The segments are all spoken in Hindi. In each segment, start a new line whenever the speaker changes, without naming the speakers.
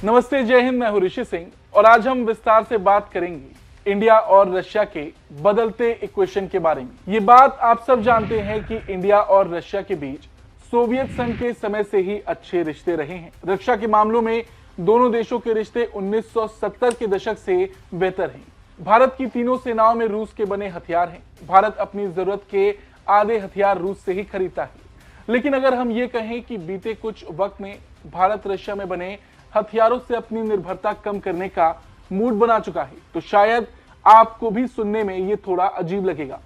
नमस्ते, जय हिंद। मैं हूं ऋषि सिंह और आज हम विस्तार से बात करेंगे इंडिया और रशिया के बदलते इक्वेशन के बारे में। ये बात आप सब जानते हैं कि इंडिया और रशिया के बीच सोवियत संघ के समय से ही अच्छे रिश्ते रहे हैं। रक्षा के मामलों में दोनों देशों के रिश्ते 1970 के दशक से बेहतर हैं। भारत की तीनों सेनाओं में रूस के बने हथियार हैं। भारत अपनी जरूरत के आधे हथियार रूस से ही खरीदता है। लेकिन अगर हम ये कहें कि बीते कुछ वक्त में भारत रशिया में बने हथियारों से अपनी निर्भरता कम करने का मूड बना चुका है, तो शायद आपको भी सुनने में ये थोड़ा अजीब लगेगा,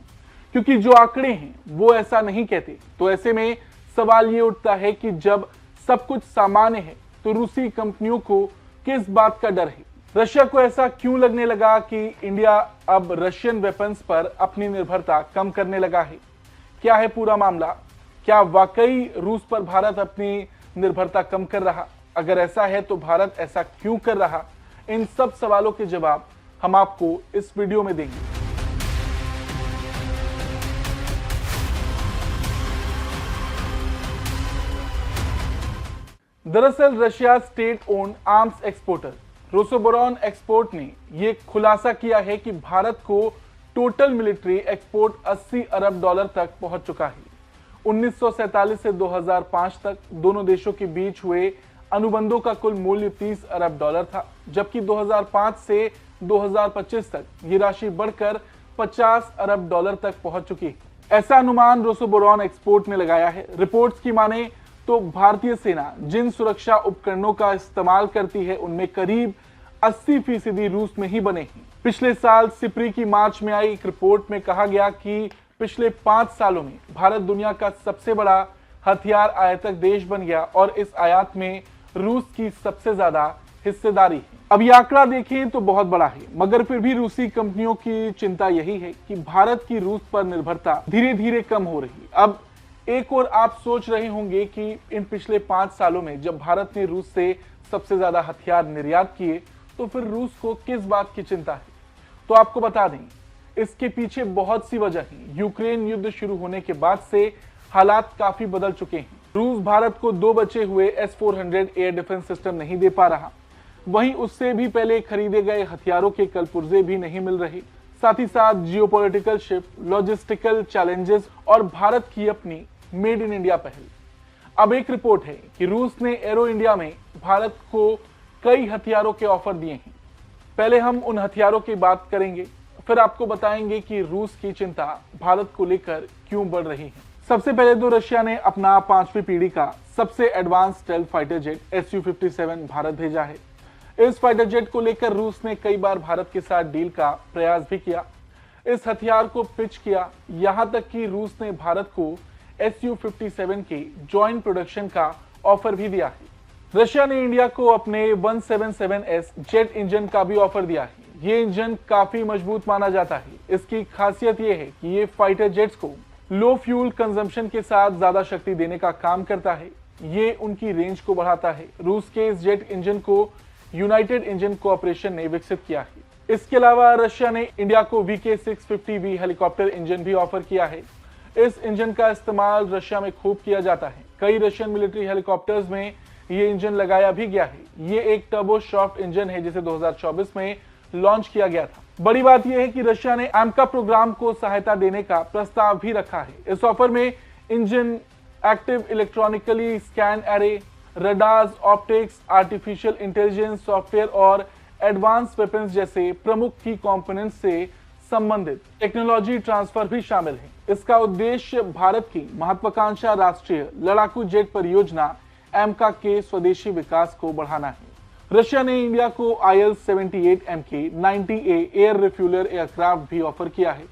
क्योंकि जो आंकड़े हैं वो ऐसा नहीं कहते। तो ऐसे में सवाल ये उठता है कि जब सब कुछ सामान्य है तो रूसी कंपनियों को किस बात का डर है? रशिया को ऐसा क्यों लगने लगा कि इंडिया अब रशियन वेपन्स पर अपनी निर्भरता कम करने लगा है? क्या है पूरा मामला? क्या वाकई रूस पर भारत अपनी निर्भरता कम कर रहा? अगर ऐसा है तो भारत ऐसा क्यों कर रहा? इन सब सवालों के जवाब हम आपको इस वीडियो में देंगे। दरअसल Russia state owned arms exporter Rosoboron export ने यह खुलासा किया है कि भारत को टोटल मिलिट्री एक्सपोर्ट 80 अरब डॉलर तक पहुंच चुका है। 1947 से 2005 तक दोनों देशों के बीच हुए अनुबंधों का कुल मूल्य 30 अरब डॉलर था, जबकि 2005 से 2025 तक ये राशि बढ़कर 50 अरब डॉलर तक पहुंच चुकी है। ऐसा अनुमान रोसोबोरोन एक्सपोर्ट ने लगाया है। रिपोर्ट्स की माने तो भारतीय सेना जिन सुरक्षा उपकरणों का इस्तेमाल करती है उनमें करीब 80% रूस में ही बने हैं। पिछले साल सिप्री की मार्च में आई एक रिपोर्ट में कहा गया कि पिछले 5 सालों में भारत दुनिया का सबसे बड़ा हथियार आयातक देश बन गया और इस आयात में रूस की सबसे ज्यादा हिस्सेदारी है। अब ये आंकड़ा देखें तो बहुत बड़ा है, मगर फिर भी रूसी कंपनियों की चिंता यही है कि भारत की रूस पर निर्भरता धीरे धीरे कम हो रही है। अब एक और आप सोच रहे होंगे कि इन पिछले 5 सालों में जब भारत ने रूस से सबसे ज्यादा हथियार निर्यात किए तो फिर रूस को किस बात की चिंता है? तो आपको बता दें, इसके पीछे बहुत सी वजह है। यूक्रेन युद्ध शुरू होने के बाद से हालात काफी बदल चुके हैं। रूस भारत को 2 बचे हुए S-400 एयर डिफेंस सिस्टम नहीं दे पा रहा। वहीं उससे भी पहले खरीदे गए हथियारों के कलपुर्जे भी नहीं मिल रहे। साथ ही साथ जियोपॉलिटिकल शिफ्ट, लॉजिस्टिकल चैलेंजेस और भारत की अपनी मेड इन इंडिया पहल। अब एक रिपोर्ट है कि रूस ने एरो इंडिया में भारत को कई हथियारों के ऑफर दिए हैं। पहले हम उन हथियारों की बात करेंगे, फिर आपको बताएंगे कि रूस की चिंता भारत को लेकर क्यों बढ़ रही है। सबसे पहले तो रशिया ने अपना 5वीं पीढ़ी का सबसे advance stealth fighter jet Su-57 Bharat भेजा है। इस फाइटर जेट को लेकर रूस ने कई बार भारत के साथ डील का प्रयास भी किया, इस हथियार को पिच किया, यहां तक कि रूस ने भारत को Su-57 के जॉइंट प्रोडक्शन का ऑफर भी दिया है। रशिया ने इंडिया को अपने 177S जेट इंजन का भी ऑफर दिया है। ये इंजन काफी मजबूत माना जाता है। इसकी खासियत यह है कि ये फाइटर जेट्स को लो फ्यूल कंजम्पशन के साथ ज्यादा शक्ति देने का काम करता है। ये उनकी रेंज को बढ़ाता है। रूस के इस जेट इंजन को यूनाइटेड इंजन कोऑपरेशन ने विकसित किया है। इसके अलावा रशिया ने इंडिया को VK-650V हेलीकॉप्टर इंजन भी ऑफर किया है। इस इंजन का इस्तेमाल रशिया में खूब किया जाता है। कई रशियन मिलिट्री हेलीकॉप्टर्स में ये इंजन लगाया भी गया है। ये एक टर्बो शॉफ्ट इंजन है जिसे 2024 में लॉन्च किया गया था। बड़ी बात यह है कि रशिया ने AMCA प्रोग्राम को सहायता देने का प्रस्ताव भी रखा है। इस ऑफर में engine, active electronically scan array, radars, optics, artificial intelligence software और एडवांस वेपन्स जैसे प्रमुख की कंपोनेंट्स से संबंधित टेक्नोलॉजी ट्रांसफर भी शामिल है। इसका उद्देश्य भारत की महत्वाकांक्षा राष्ट्रीय लड़ाकू जेट परियोजना AMCA के स्वदेशी विकास को बढ़ाना है। रशिया ने इंडिया को IL-78MK 90A air refueller aircraft भी ऑफर किया है।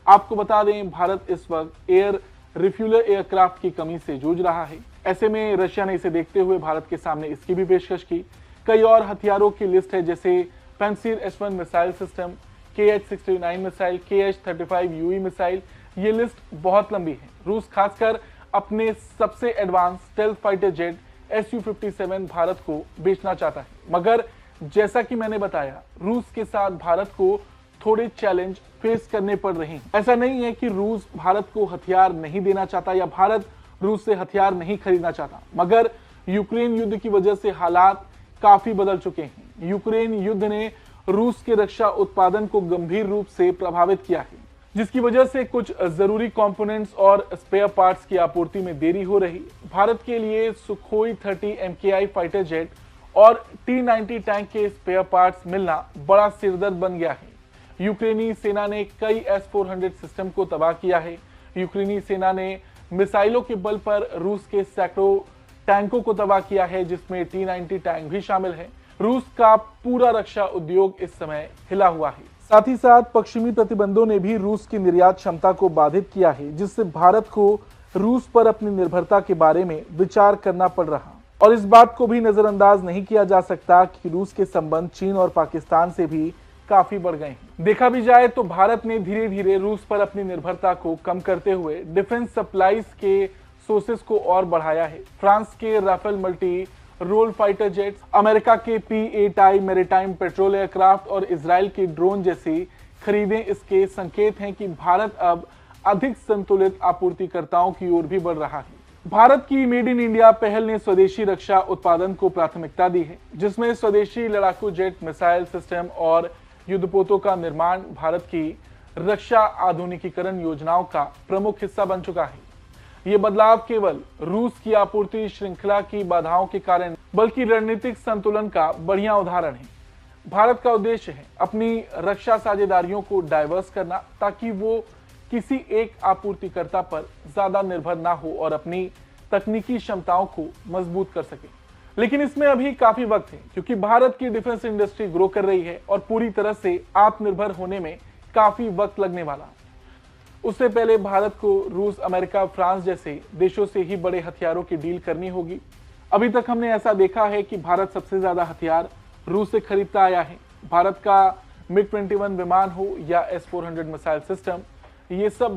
आपको बता दें, भारत इस वक्त एयर रिफ्यूलर एयरक्राफ्ट की कमी से जूझ रहा है। ऐसे में रशिया ने इसे देखते हुए भारत के सामने इसकी भी पेशकश की। कई और हथियारों की लिस्ट है, जैसे पेंसिर S-1 missile system, KH-69 missile, KH-35 UE missile. ये लिस्ट बहुत लंबी है। रूस खासकर अपने सबसे advance stealth fighter jet Su-57 Bharat को बेचना चाहता है, मगर जैसा कि मैंने बताया, रूस के साथ भारत को थोड़े चैलेंज फेस करने पड़ रहे हैं। ऐसा नहीं है कि रूस भारत को हथियार नहीं देना चाहता या भारत रूस से हथियार नहीं खरीदना चाहता, मगर यूक्रेन युद्ध की वजह से हालात काफी बदल चुके हैं। यूक्रेन युद्ध ने रूस के रक्षा उत्पादन को गंभीर रूप से प्रभावित किया है, जिसकी वजह से कुछ जरूरी कंपोनेंट्स और स्पेयर पार्ट्स की आपूर्ति में देरी हो रही। भारत के लिए सुखोई 30 MKI फाइटर जेट और T-90 टैंक के स्पेयर पार्ट्स मिलना बड़ा सिरदर्द बन गया है। यूक्रेनी सेना ने कई S-400 सिस्टम को तबाह किया है। यूक्रेनी सेना ने मिसाइलों के बल पर रूस के सैकड़ों टैंकों को तबाह किया है, जिसमें T-90 टैंक भी शामिल है। रूस का पूरा रक्षा उद्योग इस समय हिला हुआ है। साथ ही साथ पश्चिमी प्रतिबंधों ने भी रूस की निर्यात क्षमता को बाधित किया है, जिससे भारत को रूस पर अपनी निर्भरता के बारे में विचार करना पड़ रहा। और इस बात को भी नजरअंदाज नहीं किया जा सकता कि रूस के संबंध चीन और पाकिस्तान से भी काफी बढ़ गए हैं। देखा भी जाए तो भारत ने धीरे धीरे रूस पर अपनी निर्भरता को कम करते हुए डिफेंस सप्लाईज के सोर्सेस को और बढ़ाया है। फ्रांस के Rafale multi role fighter jets, America के P-8I मैरीटाइम पेट्रोल एयरक्राफ्ट और इजराइल के ड्रोन जैसी खरीदें इसके संकेत हैं कि भारत अब अधिक संतुलित आपूर्तिकर्ताओं की ओर भी बढ़ रहा है। भारत की मेड इन इंडिया पहल ने स्वदेशी रक्षा उत्पादन को प्राथमिकता दी है, जिसमें स्वदेशी लड़ाकू जेट, मिसाइल सिस्टम और युद्धपोतों का निर्माण भारत की रक्षा आधुनिकीकरण योजनाओं का प्रमुख हिस्सा बन चुका है। ये बदलाव केवल रूस की आपूर्ति श्रृंखला की बाधाओं के कारण, बल्कि रणनीतिक संतुलन का बढ़िया उदाहरण है। भारत का उद्देश्य है अपनी रक्षा साझेदारियों को डाइवर्स करना, ताकि वो किसी एक आपूर्तिकर्ता पर ज्यादा निर्भर ना हो और अपनी तकनीकी क्षमताओं को मजबूत कर सके। लेकिन इसमें अभी काफी वक्त है, क्योंकि भारत की डिफेंस इंडस्ट्री ग्रो कर रही है और पूरी तरह से आत्मनिर्भर होने में काफी वक्त लगने वाला। उससे पहले भारत को रूस, अमेरिका, फ्रांस जैसे देशों से ही बड़े हथियारों की डील करनी होगी। अभी तक हमने ऐसा देखा है कि भारत सबसे ज्यादा हथियार रूस से खरीदता आया है। भारत का MiG-21 विमान हो या S-400 मिसाइल सिस्टम, ये सब